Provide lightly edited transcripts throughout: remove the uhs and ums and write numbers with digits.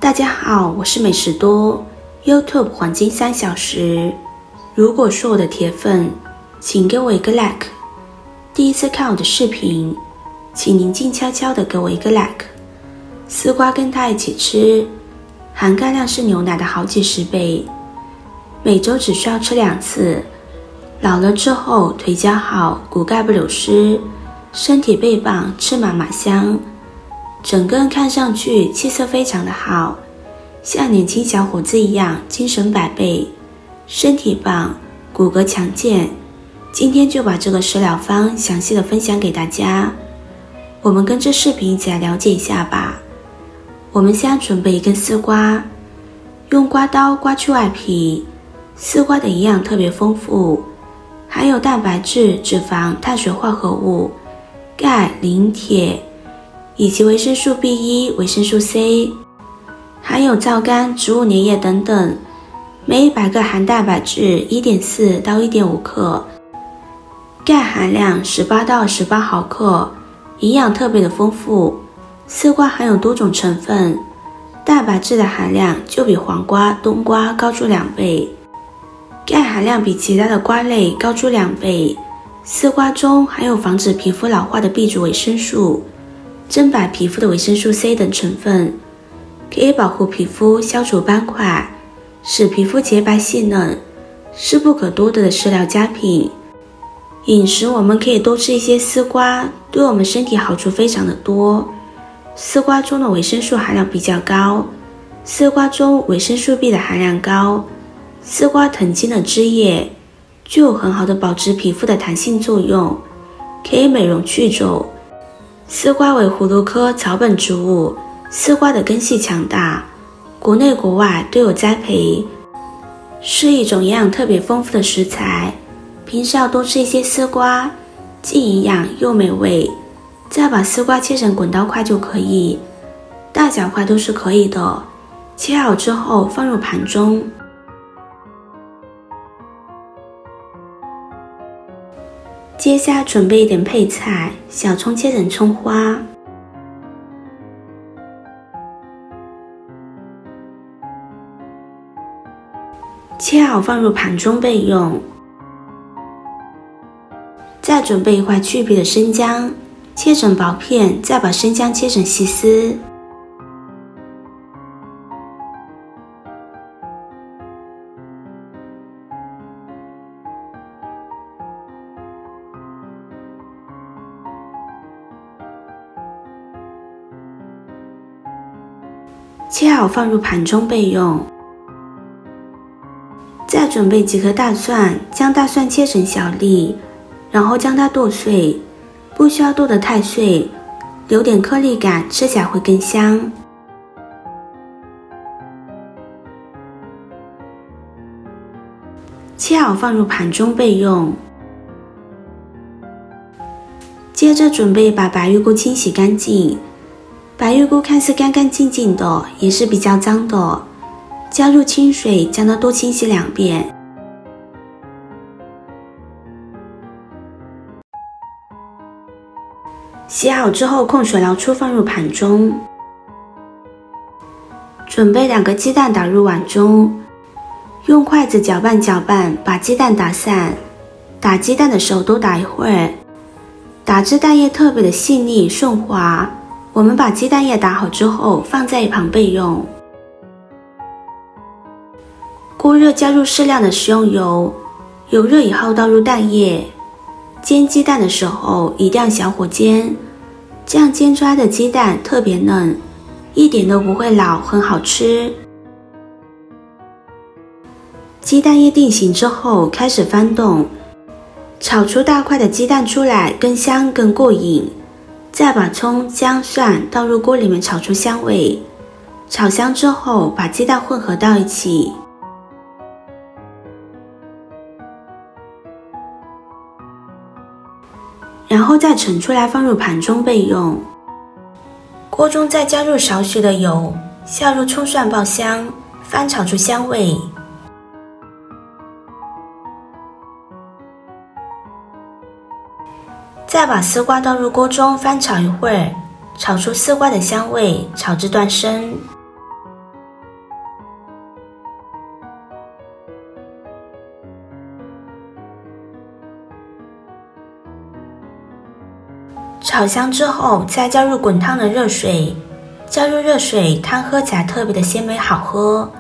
大家好，我是美食多 YouTube 黄金3小时。如果是我的铁粉，请给我一个 like。第一次看我的视频，请您静悄悄地给我一个 like。丝瓜跟它一起吃，含钙量是牛奶的好几十倍，每周只需要吃2次。老了之后腿脚好，骨钙不流失，身体倍棒，吃嘛嘛香。整个人看上去气色非常的好，像年轻小伙子一样，精神百倍，身体棒，骨骼强健。今天就把这个食疗方详细的分享给大家，我们跟着视频一起来了解一下吧。我们先准备一根丝瓜，用刮刀刮去外皮。丝瓜的营养特别丰富，含有蛋白质、脂肪、碳水化合物、钙、磷、铁以及维生素 B1、维生素 C， 含有皂苷、植物粘液等等，每100克含蛋白质 1.4 到 1.5 克，钙含量18到28毫克，营养特别的丰富。丝瓜含有多种成分，蛋白质的含量就比黄瓜、冬瓜高出2倍，钙含量比其他的瓜类高出2倍。丝瓜中含有防止皮肤老化的 B 族维生素、增白皮肤的维生素 C 等成分，可以保护皮肤，消除斑块，使皮肤洁白细嫩，是不可多得的食疗佳品。饮食我们可以多吃一些丝瓜，对我们身体好处非常的多。丝瓜中的维生素含量比较高，丝瓜中维生素 B 的含量高，丝瓜藤茎的汁液具有很好的保持皮肤的弹性作用，可以美容去皱。丝瓜为葫芦科草本植物，丝瓜的根系强大，国内国外都有栽培，是一种营养特别丰富的食材。平时要多吃一些丝瓜，既营养又美味。再把丝瓜切成滚刀块就可以，大小块都是可以的。切好之后放入盘中。接下来准备一点配菜，小葱切成葱花，切好放入盘中备用。再准备一块去皮的生姜，切成薄片，再把生姜切成细丝。切好放入盘中备用。再准备几颗大蒜，将大蒜切成小粒，然后将它剁碎，不需要剁得太碎，留点颗粒感，吃起来会更香。切好放入盘中备用。接着准备把白玉菇清洗干净，白玉菇看似干干净净的，也是比较脏的，加入清水将它多清洗2遍。洗好之后控水捞出放入盘中。准备2个鸡蛋打入碗中，用筷子搅拌搅拌，把鸡蛋打散。打鸡蛋的时候多打一会儿，打至蛋液特别的细腻顺滑。我们把鸡蛋液打好之后放在一旁备用。锅热加入适量的食用油，油热以后倒入蛋液。煎鸡蛋的时候一定要小火煎，这样煎出来的鸡蛋特别嫩，一点都不会老，很好吃。鸡蛋液定型之后开始翻动，炒出大块的鸡蛋出来，更香更过瘾。再把葱、姜、蒜倒入锅里面炒出香味，炒香之后把鸡蛋混合到一起。然后再盛出来放入盘中备用。锅中再加入少许的油，下入葱蒜爆香，翻炒出香味。再把丝瓜倒入锅中翻炒一会儿，炒出丝瓜的香味，炒至断生。炒香之后，再加入滚烫的热水，加入热水，汤喝起来特别的鲜美好喝。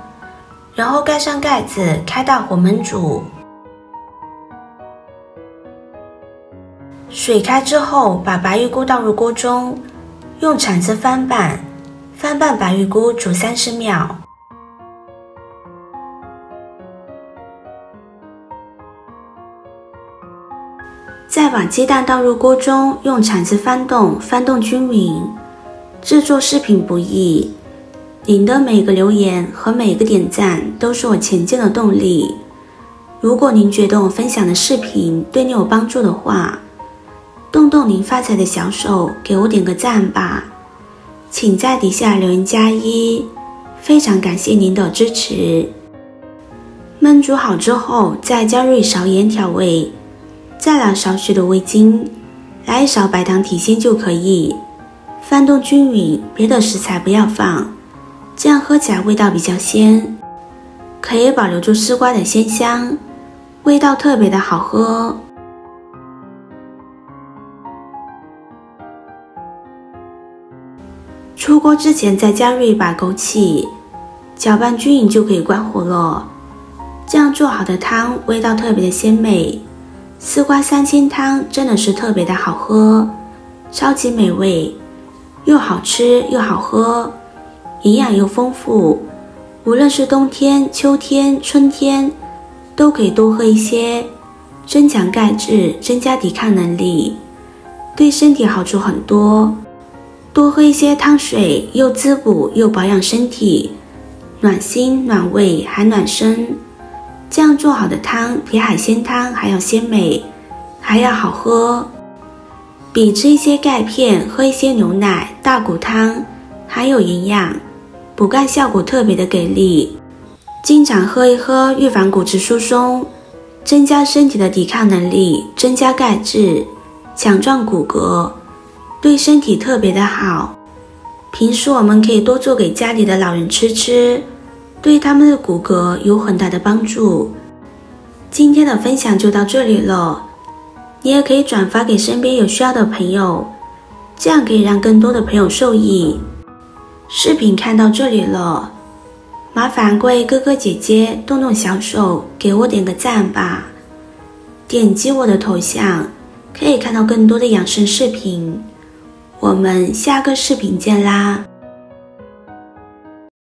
然后盖上盖子，开大火焖煮。水开之后，把白玉菇倒入锅中，用铲子翻拌，翻拌白玉菇煮30秒。再把鸡蛋倒入锅中，用铲子翻动，翻动均匀。制作视频不易，您的每个留言和每个点赞都是我前进的动力。如果您觉得我分享的视频对你有帮助的话，动动您发财的小手，给我点个赞吧。请在底下留言+1，非常感谢您的支持。焖煮好之后，再加入1勺盐调味，再来少许的味精，来1勺白糖提鲜就可以。翻动均匀，别的食材不要放，这样喝起来味道比较鲜，可以保留住丝瓜的鲜香，味道特别的好喝。出锅之前再加入1把枸杞，搅拌均匀就可以关火了。这样做好的汤味道特别的鲜美，丝瓜三鲜汤真的是特别的好喝，超级美味，又好吃又好喝，营养又丰富，无论是冬天、秋天、春天都可以多喝一些，增强钙质，增加抵抗能力，对身体好处很多。多喝一些汤水，又滋补又保养身体，暖心暖胃还暖身。这样做好的汤比海鲜汤还要鲜美，还要好喝，比吃一些钙片、喝一些牛奶、大骨汤还有营养，补钙效果特别的给力。经常喝一喝，预防骨质疏松，增加身体的抵抗能力，增加钙质，强壮骨骼，对身体特别的好。平时我们可以多做给家里的老人吃，对他们的骨骼有很大的帮助。今天的分享就到这里了，你也可以转发给身边有需要的朋友，这样可以让更多的朋友受益。视频看到这里了，麻烦各位哥哥姐姐动动小手，给我点个赞吧。点击我的头像，可以看到更多的养生视频。我们下个视频见啦！